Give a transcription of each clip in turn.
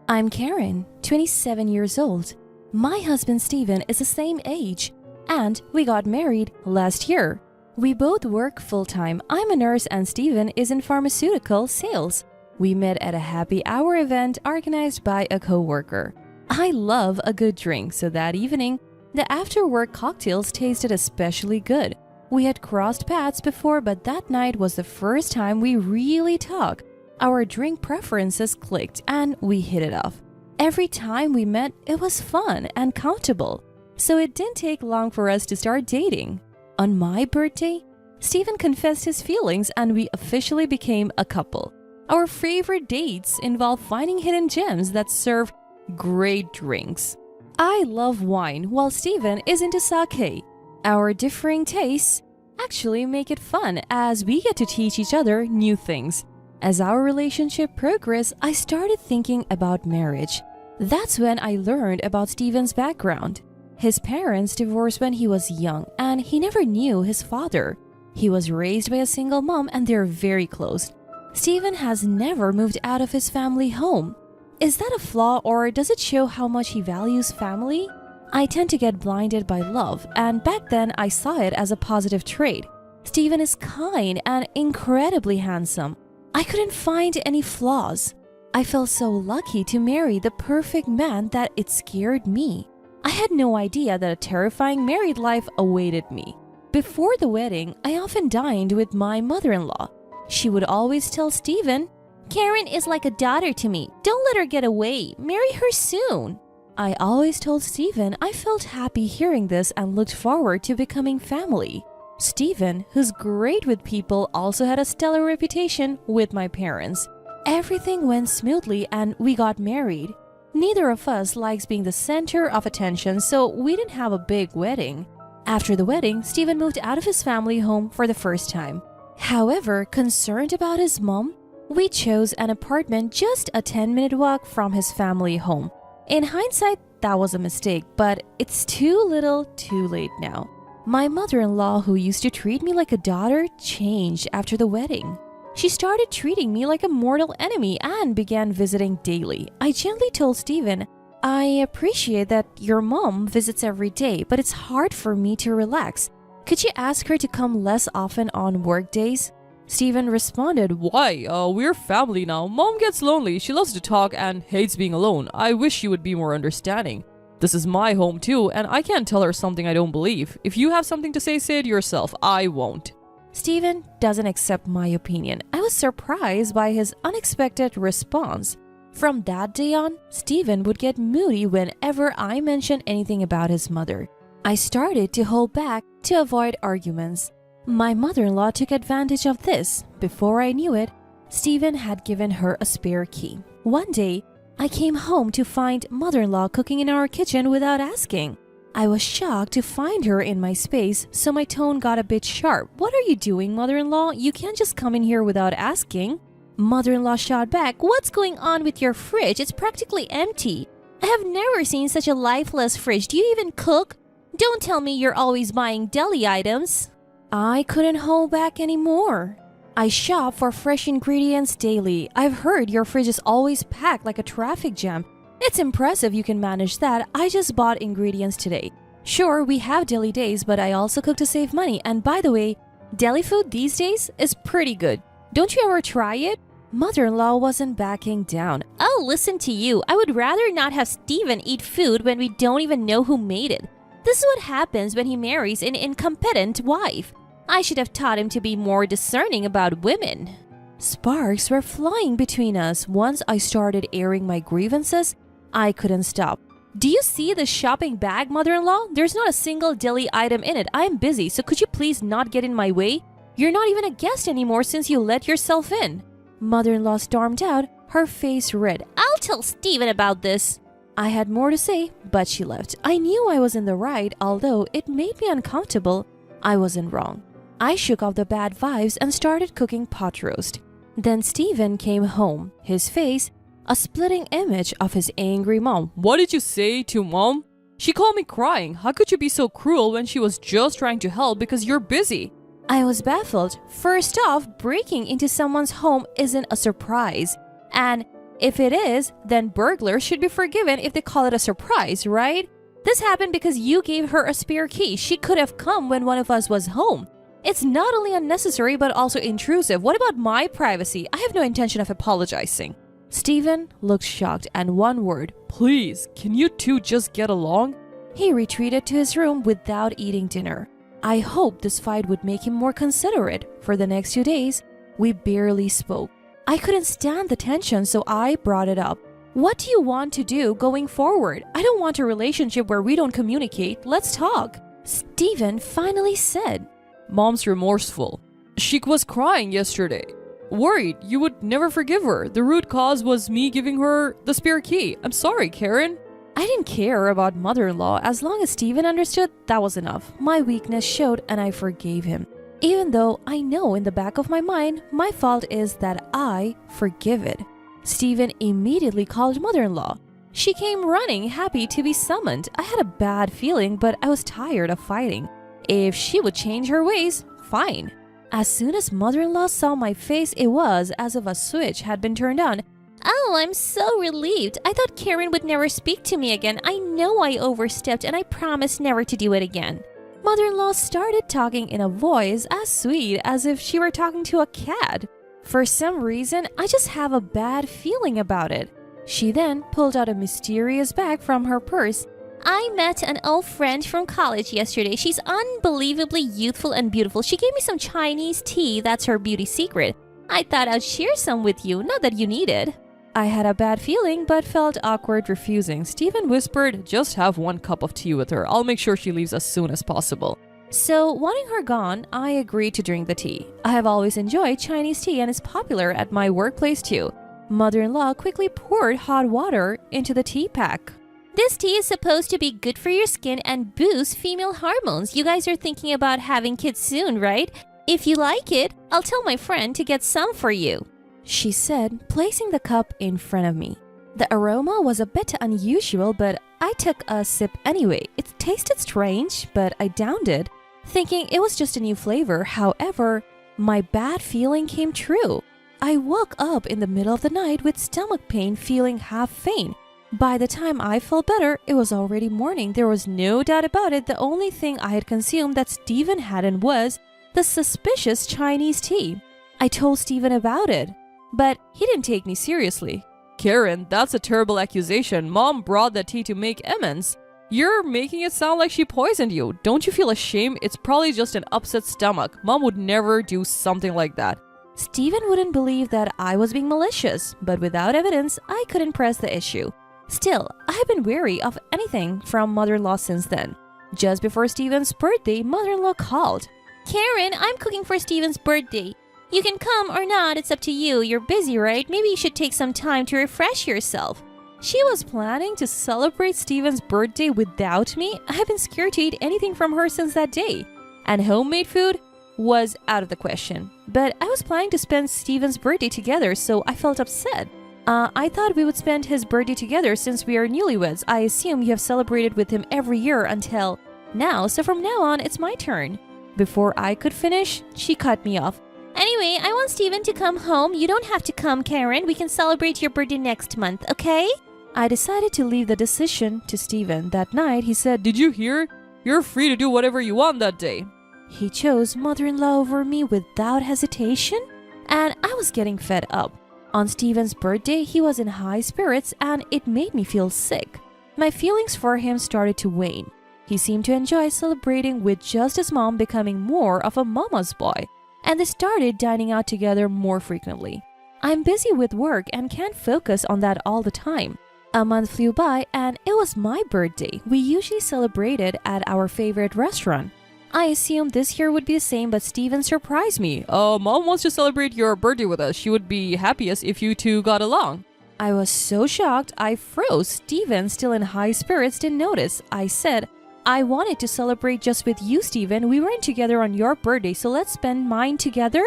I'm Karen, 27 years old. My husband Steven is the same age, and we got married last year. We both work full-time. I'm a nurse and Steven is in pharmaceutical sales. We met at a happy hour event organized by a co-worker. I love a good drink, so that evening, the after-work cocktails tasted especially good. We had crossed paths before, but that night was the first time we really talked. Our drink preferences clicked and we hit it off. Every time we met, it was fun and comfortable, so it didn't take long for us to start dating. On my birthday, Steven confessed his feelings and we officially became a couple. Our favorite dates involve finding hidden gems that serve great drinks. I love wine while Steven is into sake. Our differing tastes actually make it fun as we get to teach each other new things. As our relationship progressed, I started thinking about marriage. That's when I learned about Steven's background. His parents divorced when he was young and he never knew his father. He was raised by a single mom and they're very close. Steven has never moved out of his family home. Is that a flaw or does it show how much he values family? I tend to get blinded by love, and back then I saw it as a positive trait. Steven is kind and incredibly handsome. I couldn't find any flaws. I felt so lucky to marry the perfect man that it scared me. I had no idea that a terrifying married life awaited me. Before the wedding, I often dined with my mother-in-law. She would always tell Steven, "Karen is like a daughter to me. Don't let her get away. Marry her soon." I always told Steven I felt happy hearing this and looked forward to becoming family. Steven, who's great with people, also had a stellar reputation with my parents. Everything went smoothly and we got married. Neither of us likes being the center of attention, so we didn't have a big wedding. After the wedding, Steven moved out of his family home for the first time. However, concerned about his mom, we chose an apartment just a 10-minute walk from his family home. In hindsight, that was a mistake, but it's too little, too late now. My mother-in-law, who used to treat me like a daughter, changed after the wedding. She started treating me like a mortal enemy and began visiting daily. I gently told Steven, "I appreciate that your mom visits every day, but it's hard for me to relax. Could you ask her to come less often on work days?" Steven responded, "Why? We're family now. Mom gets lonely. She loves to talk and hates being alone. I wish you would be more understanding. This is my home too, and I can't tell her something I don't believe. If you have something to say it yourself. I won't." Steven doesn't accept my opinion. I was surprised by his unexpected response. From that day on, Steven would get moody whenever I mentioned anything about his mother. I started to hold back to avoid arguments. My mother-in-law took advantage of this. Before I knew it, Steven had given her a spare key. One day, I came home to find mother-in-law cooking in our kitchen without asking. I was shocked to find her in my space, so my tone got a bit sharp. "What are you doing, mother-in-law? You can't just come in here without asking." Mother-in-law shot back, "What's going on with your fridge? It's practically empty. I have never seen such a lifeless fridge. Do you even cook? Don't tell me you're always buying deli items." I couldn't hold back anymore. "I shop for fresh ingredients daily. I've heard your fridge is always packed like a traffic jam. It's impressive you can manage that. I just bought ingredients today. Sure, we have deli days, but I also cook to save money. And by the way, deli food these days is pretty good. Don't you ever try it?" Mother-in-law wasn't backing down. "Oh, listen to you. I would rather not have Steven eat food when we don't even know who made it. This is what happens when he marries an incompetent wife. I should have taught him to be more discerning about women." Sparks were flying between us. Once I started airing my grievances, I couldn't stop. "Do you see the shopping bag, mother-in-law? There's not a single deli item in it. I am busy, so could you please not get in my way? You're not even a guest anymore since you let yourself in." Mother-in-law stormed out, her face red. "I'll tell Steven about this." I had more to say, but she left. I knew I was in the right, although it made me uncomfortable. I wasn't wrong. I shook off the bad vibes and started cooking pot roast. Then Steven came home, his face a splitting image of his angry mom. "What did you say to mom? She called me crying. How could you be so cruel when she was just trying to help because you're busy?" I was baffled. First off, breaking into someone's home isn't a surprise. And If it is, then burglars should be forgiven if they call it a surprise, right? This happened because you gave her a spare key. She could have come when one of us was home. It's not only unnecessary but also intrusive. What about my privacy? I have no intention of apologizing. Stephen looked shocked and one word, please, can you two just get along? He retreated to his room without eating dinner. I hoped this fight would make him more considerate. For the next 2 days, we barely spoke. I couldn't stand the tension, so I brought it up. What do you want to do going forward? I don't want a relationship where we don't communicate. Let's talk. Stephen finally said, Mom's remorseful. She was crying yesterday. Worried you would never forgive her. The root cause was me giving her the spare key. I'm sorry, Karen. I didn't care about mother-in-law. As long as Stephen understood, that was enough. My weakness showed and I forgave him. Even though I know in the back of my mind, my fault is that I forgive it. Stephen immediately called mother-in-law. She came running, happy to be summoned. I had a bad feeling, but I was tired of fighting. If she would change her ways, fine. As soon as mother-in-law saw my face, it was as if a switch had been turned on. Oh, I'm so relieved. I thought Karen would never speak to me again. I know I overstepped and I promised never to do it again. Mother-in-law started talking in a voice as sweet as if she were talking to a cat. For some reason, I just have a bad feeling about it. She then pulled out a mysterious bag from her purse. I met an old friend from college yesterday. She's unbelievably youthful and beautiful. She gave me some Chinese tea. That's her beauty secret. I thought I'd share some with you, not that you need it. I had a bad feeling but felt awkward refusing. Stephen whispered, just have 1 cup of tea with her. I'll make sure she leaves as soon as possible. So, wanting her gone, I agreed to drink the tea. I have always enjoyed Chinese tea and it's popular at my workplace too. Mother-in-law quickly poured hot water into the tea pack. This tea is supposed to be good for your skin and boost female hormones. You guys are thinking about having kids soon, right? If you like it, I'll tell my friend to get some for you, she said, placing the cup in front of me. The aroma was a bit unusual, but I took a sip anyway. It tasted strange, but I downed it, thinking it was just a new flavor. However, my bad feeling came true. I woke up in the middle of the night with stomach pain, feeling half faint. By the time I felt better, it was already morning. There was no doubt about it. The only thing I had consumed that Stephen hadn't was the suspicious Chinese tea. I told Stephen about it, but he didn't take me seriously. Karen, that's a terrible accusation. Mom brought that tea to make amends. You're making it sound like she poisoned you. Don't you feel ashamed? It's probably just an upset stomach. Mom would never do something like that. Stephen wouldn't believe that I was being malicious, but without evidence, I couldn't press the issue. Still, I've been wary of anything from mother-in-law since then. Just before Stephen's birthday, mother-in-law called. Karen, I'm cooking for Stephen's birthday. You can come or not, it's up to you. You're busy, right? Maybe you should take some time to refresh yourself. She was planning to celebrate Stephen's birthday without me. I've been scared to eat anything from her since that day. And homemade food was out of the question. But I was planning to spend Stephen's birthday together, so I felt upset. I thought we would spend his birthday together since we are newlyweds. I assume you have celebrated with him every year until now, so from now on, it's my turn. Before I could finish, she cut me off. Anyway, I want Stephen to come home. You don't have to come, Karen. We can celebrate your birthday next month, okay? I decided to leave the decision to Stephen. That night, he said, Did you hear? You're free to do whatever you want that day. He chose mother-in-law over me without hesitation, and I was getting fed up. On Stephen's birthday, he was in high spirits, and it made me feel sick. My feelings for him started to wane. He seemed to enjoy celebrating with just his mom becoming more of a mama's boy, and they started dining out together more frequently. I'm busy with work and can't focus on that all the time. A month flew by and it was my birthday. We usually celebrated at our favorite restaurant. I assumed this year would be the same, but Stephen surprised me. Mom wants to celebrate your birthday with us. She would be happiest if you two got along. I was so shocked, I froze. Stephen, still in high spirits, didn't notice. I said, I wanted to celebrate just with you, Stephen. We weren't together on your birthday, so let's spend mine together.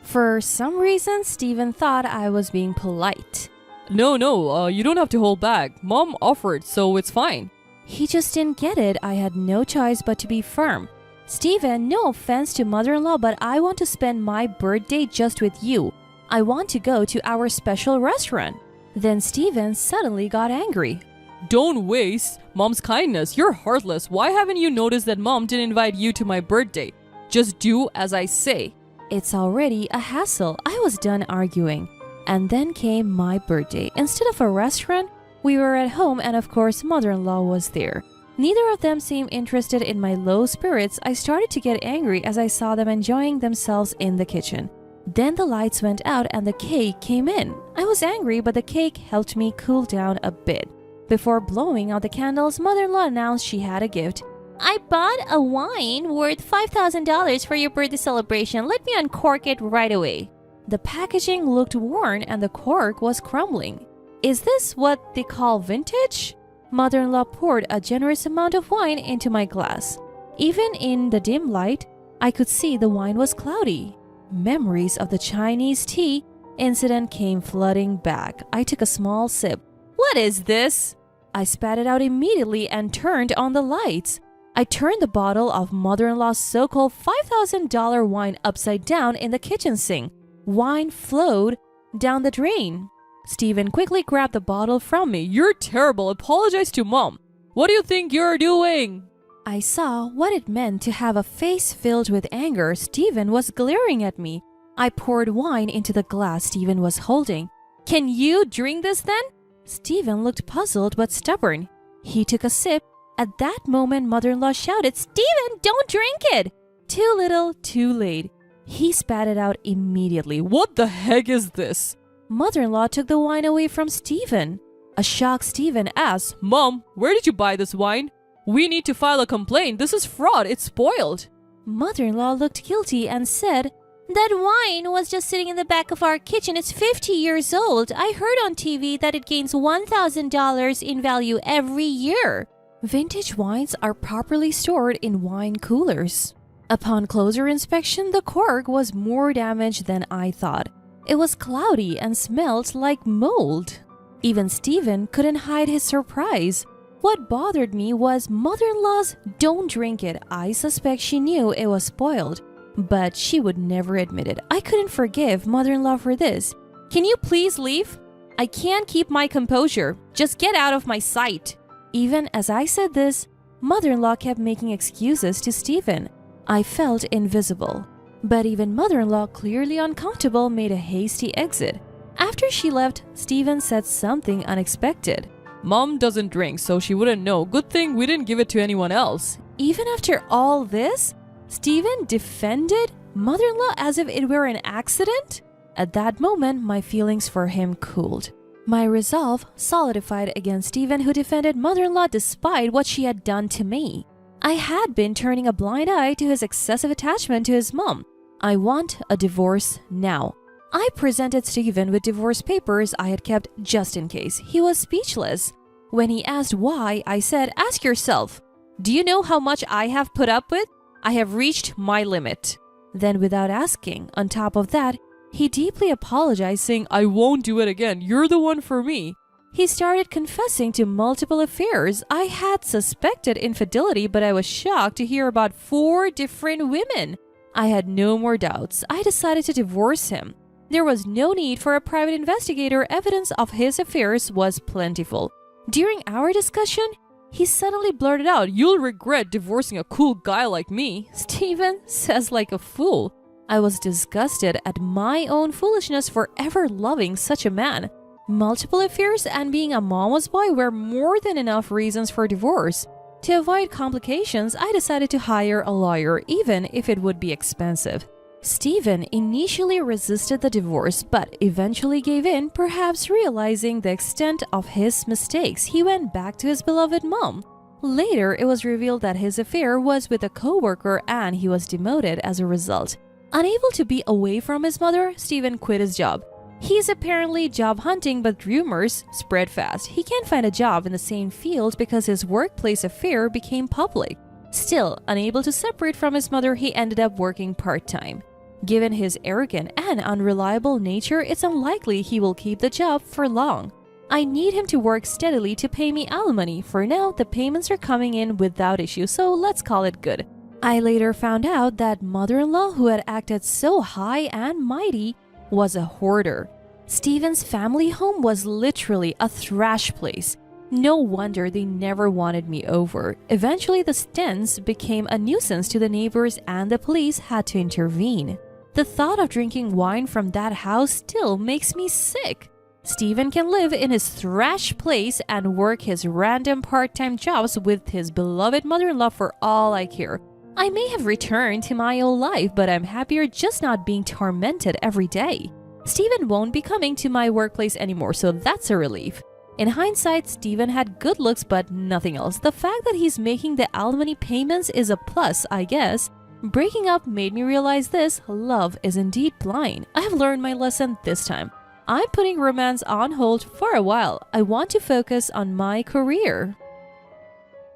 For some reason, Stephen thought I was being polite. No, you don't have to hold back. Mom offered, so it's fine. He just didn't get it. I had no choice but to be firm. Stephen, no offense to mother-in-law, but I want to spend my birthday just with you. I want to go to our special restaurant. Then Steven suddenly got angry. Don't waste Mom's kindness. You're heartless. Why haven't you noticed that Mom didn't invite you to my birthday? Just do as I say. It's already a hassle. I was done arguing. And then came my birthday. Instead of a restaurant, we were at home, and of course mother-in-law was there. Neither of them seemed interested in my low spirits. I started to get angry as I saw them enjoying themselves in the kitchen. Then the lights went out and the cake came in. I was angry, but the cake helped me cool down a bit. Before blowing out the candles, mother-in-law announced she had a gift. I bought a wine worth $5,000 for your birthday celebration. Let me uncork it right away. The packaging looked worn and the cork was crumbling. Is this what they call vintage? Mother-in-law poured a generous amount of wine into my glass. Even in the dim light, I could see the wine was cloudy. Memories of the Chinese tea incident came flooding back. I took a small sip. What is this? I spat it out immediately and turned on the lights. I turned the bottle of mother-in-law's so-called $5,000 wine upside down in the kitchen sink. Wine flowed down the drain. Steven quickly grabbed the bottle from me. You're terrible. Apologize to Mom. What do you think you're doing? I saw what it meant to have a face filled with anger. Steven was glaring at me. I poured wine into the glass Steven was holding. Can you drink this then? Steven looked puzzled but stubborn. He took a sip. At that moment, mother-in-law shouted, Steven, don't drink it! Too little, too late. He spat it out immediately. What the heck is this? Mother-in-law took the wine away from Steven. A shocked Steven asked, Mom, where did you buy this wine? We need to file a complaint. This is fraud. It's spoiled. Mother-in-law looked guilty and said, That wine was just sitting in the back of our kitchen. It's 50 years old. I heard on TV that it gains $1,000 in value every year. Vintage wines are properly stored in wine coolers. Upon closer inspection, the cork was more damaged than I thought. It was cloudy and smelled like mold. Even Steven couldn't hide his surprise. What bothered me was mother-in-law's don't drink it. I suspect she knew it was spoiled, but she would never admit it. I couldn't forgive mother-in-law for this. Can you please leave? I can't keep my composure. Just get out of my sight. Even as I said this, mother-in-law kept making excuses to Steven. I felt invisible. But even mother-in-law, clearly uncomfortable, made a hasty exit. After she left, Steven said something unexpected. Mom doesn't drink, so she wouldn't know. Good thing we didn't give it to anyone else. Even after all this, Steven defended mother-in-law as if it were an accident? At that moment, my feelings for him cooled. My resolve solidified against Steven, who defended mother-in-law despite what she had done to me. I had been turning a blind eye to his excessive attachment to his mom. I want a divorce now. I presented Steven with divorce papers I had kept just in case. He was speechless. When he asked why, I said, Ask yourself, do you know how much I have put up with? I have reached my limit. Then without asking, on top of that, he deeply apologized, saying, I won't do it again. You're the one for me. He started confessing to multiple affairs. I had suspected infidelity, but I was shocked to hear about 4 different women. I had no more doubts. I decided to divorce him. There was no need for a private investigator. Evidence of his affairs was plentiful. During our discussion, he suddenly blurted out, You'll regret divorcing a cool guy like me. Steven says like a fool. I was disgusted at my own foolishness for ever loving such a man. Multiple affairs and being a mama's boy were more than enough reasons for divorce. To avoid complications, I decided to hire a lawyer, even if it would be expensive. Steven initially resisted the divorce, but eventually gave in, perhaps realizing the extent of his mistakes. He went back to his beloved mom. Later, it was revealed that his affair was with a co-worker and he was demoted as a result. Unable to be away from his mother, Steven quit his job. He's apparently job hunting, but rumors spread fast. He can't find a job in the same field because his workplace affair became public. Still, unable to separate from his mother, he ended up working part-time. Given his arrogant and unreliable nature, it's unlikely he will keep the job for long. I need him to work steadily to pay me alimony. For now, the payments are coming in without issue, so let's call it good. I later found out that mother-in-law, who had acted so high and mighty, was a hoarder. Steven's family home was literally a trash place. No wonder they never wanted me over. Eventually, the stench became a nuisance to the neighbors and the police had to intervene. The thought of drinking wine from that house still makes me sick. Steven can live in his trash place and work his random part-time jobs with his beloved mother-in-law for all I care. I may have returned to my old life, but I'm happier just not being tormented every day. Steven won't be coming to my workplace anymore, so that's a relief. In hindsight, Steven had good looks but nothing else. The fact that he's making the alimony payments is a plus, I guess. Breaking up made me realize this: love is indeed blind. I have learned my lesson this time. I'm putting romance on hold for a while. I want to focus on my career.